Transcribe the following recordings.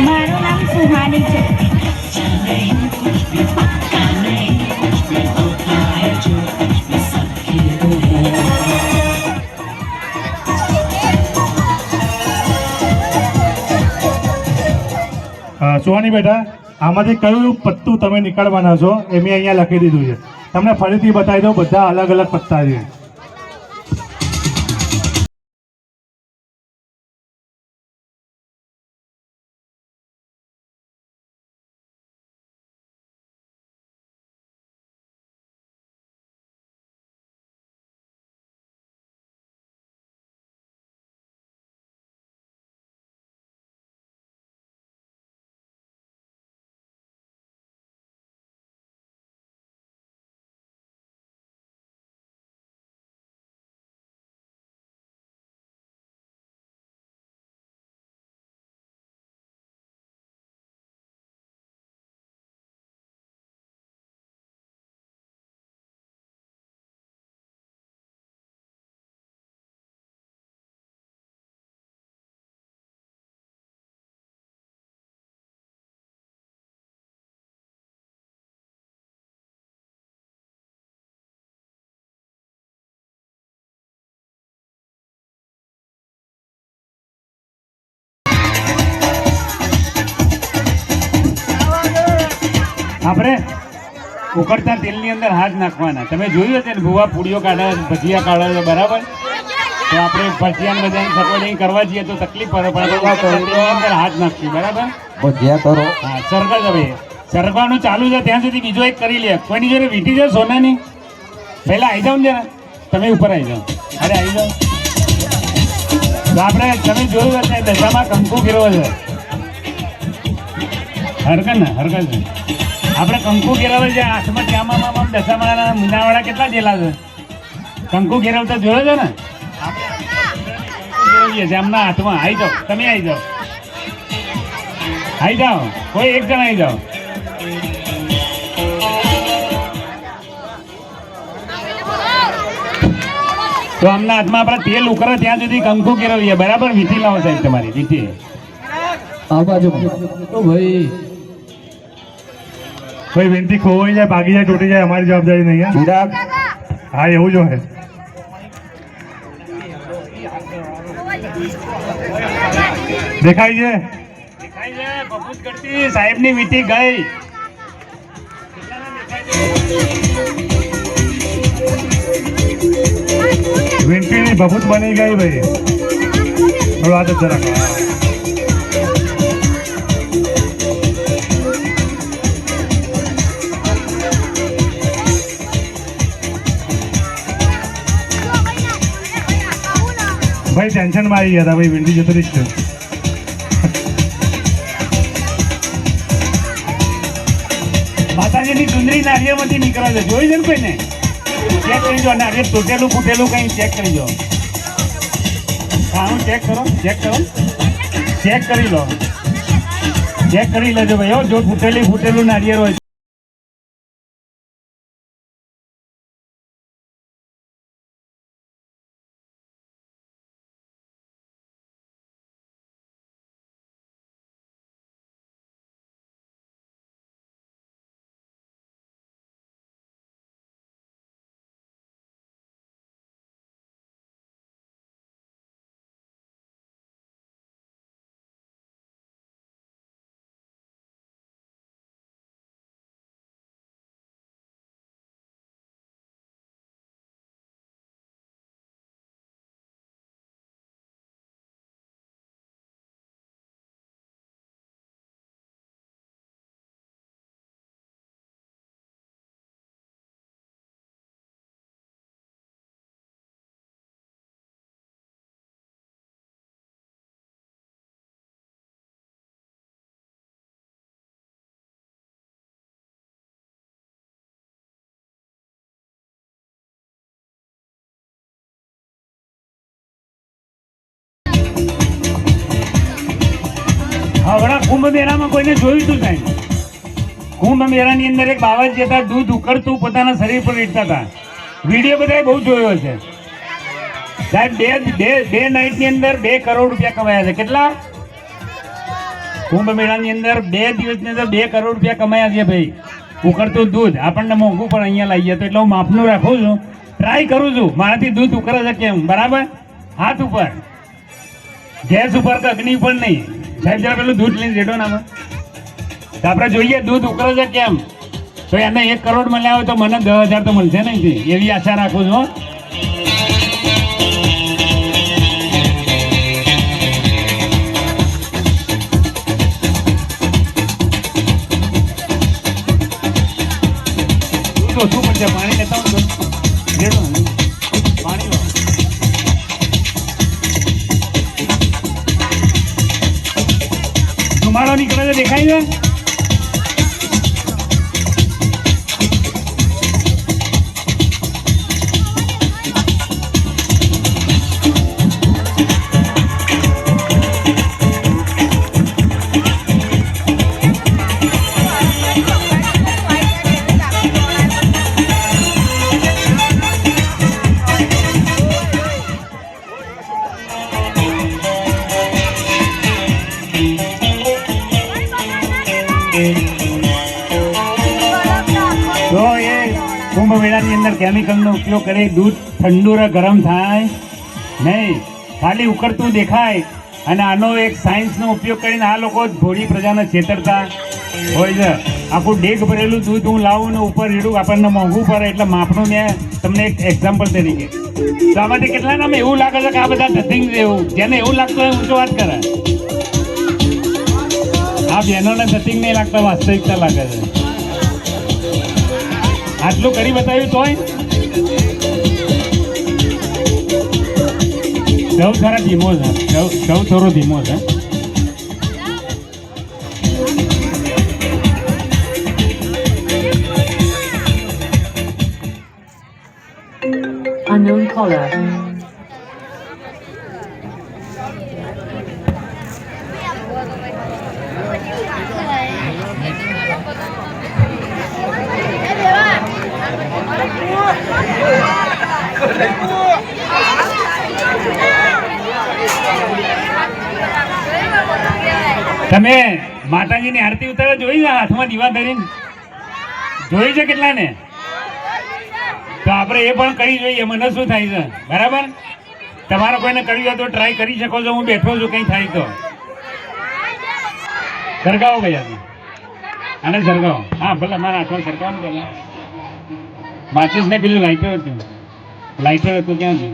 મારું નામ સુહાની છે. સુહાની બેટા, આમાંથી કયું પત્તું તમે નીકળવાના છો એ મેં અહીંયા લખી દીધું છે. તમને ફરીથી બતાવી દઉં, બધા અલગ અલગ પત્તા છે. આપણે ઉકળતા તેલની અંદર હાથ નાખવાના. તમે જોયું હશે ને, ભૂવા પૂડીઓ કાઢે, ભજીયા કાઢે છે, બરાબર? તો આપણે ભજીયા બધાને સકોડી કરવા જઈએ તો તકલીફ પડે, પણ તેલની અંદર હાથ નાખીએ, બરાબર? ભજીયા કરો. હા, સરગા હવે સરગવાનું ચાલુ છે ત્યાં સુધી બીજો એક કરી લે. કોઈની જોડે વીંટી છે સોનાની? પહેલા આવી જાઓ ને જરા, તમે ઉપર આવી જાઓ. અરે આવી જાઓ. તો આપણે તમે જોયું હશે દશામાં કંકુ ફેરવો છે. હરકત ને હરકત છે. આપણે કંકુ ઘેરાવે છે હાથમાં, ત્યાંમાં દશામાના મીનાવાળા કેટલા જેલા છે. કંકુ ઘેરાવતા જોયો છે ને? આપણે ફેરવીએ છીએ એમના હાથમાં. આવી જાઓ, તમે આવી જાઓ, આવી જાઓ, કોઈ એક જણ આવી જાઓ. તો આમના હાથમાં આપણે તેલ ઉકળે ત્યાં સુધી કંકુ ઘેરવીએ, બરાબર? વીંટી લાવો સાહેબ, તમારી વીંટી આ બાજુ ભાઈ. કોઈ વિનંતી ખોવાઈ જાય, ભાગી જાય, તૂટી જાય, અમારી જવાબદારી નહીં. હા ચિરાગ, હા, એવું જો હે. દેખાય છે? દેખાય છે બપૂત કરતી સાહેબની વીંટી ગઈ. વિનંતીની ભભૂત બની ગઈ ભાઈ. થોડો હાથ જ જરાક. ભાઈ ટેન્શનમાં આવી ગયા હતા ભાઈ, વિંડી જતો રહી છે. માતાજીની ચુંદડી નારિયેળમાંથી નીકળે છે, જોઈ છે ને કોઈને? ચેક કરી જો, નારિયેળ તૂટેલું ફૂટેલું કંઈ ચેક કરી જો. હા, ચેક કરો, ચેક કરો, ચેક કરી લો, ચેક કરી લેજો ભાઈ. જો ફૂટેલું નારિયેળ હોય કુંભ મેળામાં કોઈને જોયું તું સાહેબ? કુંભ મેળાની અંદર એક બાવા જતા દૂધ ઉકળતું પોતાના શરીર પર વીટતા હતા. વિડીયો બધાએ બહુ જોયો છે સાહેબ. બે નાઇટની અંદર 2 કરોડ રૂપિયા કમાયા છે. કેટલા? કુંભ મેળાની અંદર 2 દિવસની અંદર 2 કરોડ રૂપિયા કમાયા છે ભાઈ. ઉકળતું દૂધ આપણને મોંઘું પણ અહીંયા લાવીએ તો એટલે હું માપનું રાખું છું, ટ્રાય કરું છું મારાથી દૂધ ઉકળે છે કેમ. બરાબર? હાથ ઉપર, ગેસ ઉપર કે અગ્નિ ઉપર નહીં સાહેબ. જરા પેલું દૂધ લઈને રેડો ના તો આપણે જોઈએ દૂધ ઉકળે છે કેમ. તો એને 1 કરોડ મળ્યા હોય તો મને 10,000 તો મળશે નહીં, એવી આશા રાખું છું. ઓછું પડશે. પાણી લેતા હું રેડો પાણી લો. ધુમાડો નીકળે છે દેખાય છે? તો એ કુંભ મેળાની અંદર કેમિકલનો ઉપયોગ કરે, દૂધ ઠંડુ ને ગરમ થાય નહીં, ખાલી ઉકળતું દેખાય. અને આનો એક સાયન્સનો ઉપયોગ કરીને આ લોકો ભોળી પ્રજાને છેતરતા હોય છે. આખું ડેક ભરેલું દૂધ હું લાવું ને ઉપર રેડું, આપણને મોંઘું પડે એટલે માપનું. મેં તમને એક એક્ઝામ્પલ તરીકે તો આમાંથી કેટલા નામ એવું લાગે છે કે આ બધા ધતિંગ છે. એવું જેને એવું લાગતું હોય ઊંચો વાત કરે. આ બહેનોને ધતિંગ નહીં લાગતા, વાસ્તવિકતા લાગે છે. આટલું કરી બતાવ્યું તોય સૌ થોડા ધીમો છે, સૌ થોડો ધીમો છે. Unknown caller. તમે માતાજીની આરતી ઉતારે જોઈ છે? હાથમાં દીવા ધરીને જોઈ છે કેટલાને? તો આપણે એ પણ કરી જોઈએ. મને શું થાય છે? બરાબર? તમારે કોઈને કર્યું હોય તો ટ્રાય કરી શકો છો. હું બેઠો છું, કંઈ થાય તો સરગાવો ગયા છે અને સરગાવો. હા ભલે મારા હાથમાં સરગાવો પેલા. માચીસ ને પેલું લાઇટર હતું, લાઇટર હતું ક્યાં છે?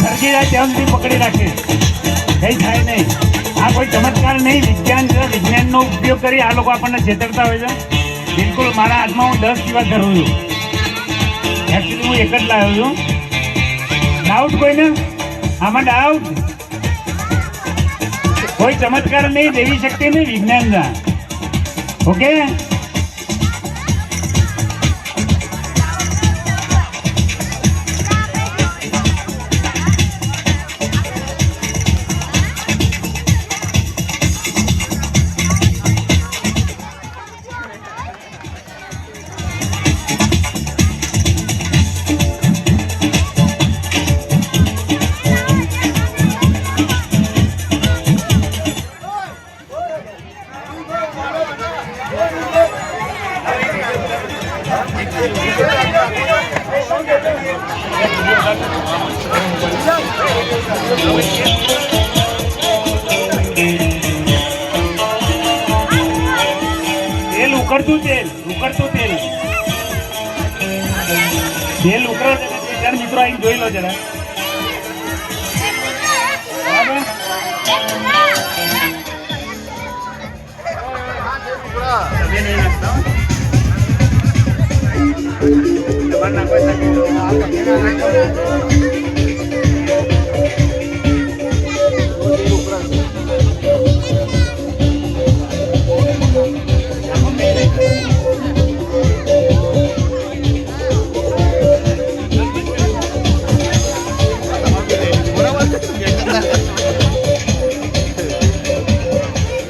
સરકી જાય ત્યાં સુધી પકડી રાખે, કઈ થાય નહીં. આ કોઈ ચમત્કાર નહીં, વિજ્ઞાન છે. વિજ્ઞાનનો ઉપયોગ કરી આ લોકો આપણને છેતરતા હોય છે. બિલકુલ મારા હાથમાં હું 10 દિવસ ધરું છું. એકચ્યુઅલી હું એક જ લાવ્યો છું. ડાઉટ કોઈને આમાં? ડાઉટ? કોઈ ચમત્કાર નહીં, દેવી શક્તિ નહીં, વિજ્ઞાન છે. ઓકે? ઉકળતું તેલ તેલ ઉકળે છે ને, તે જણ મિત્રો આવીને જોઈ લો જરા. બરાબર? તમે નહીં નાખતા હો. તમારે નાખવા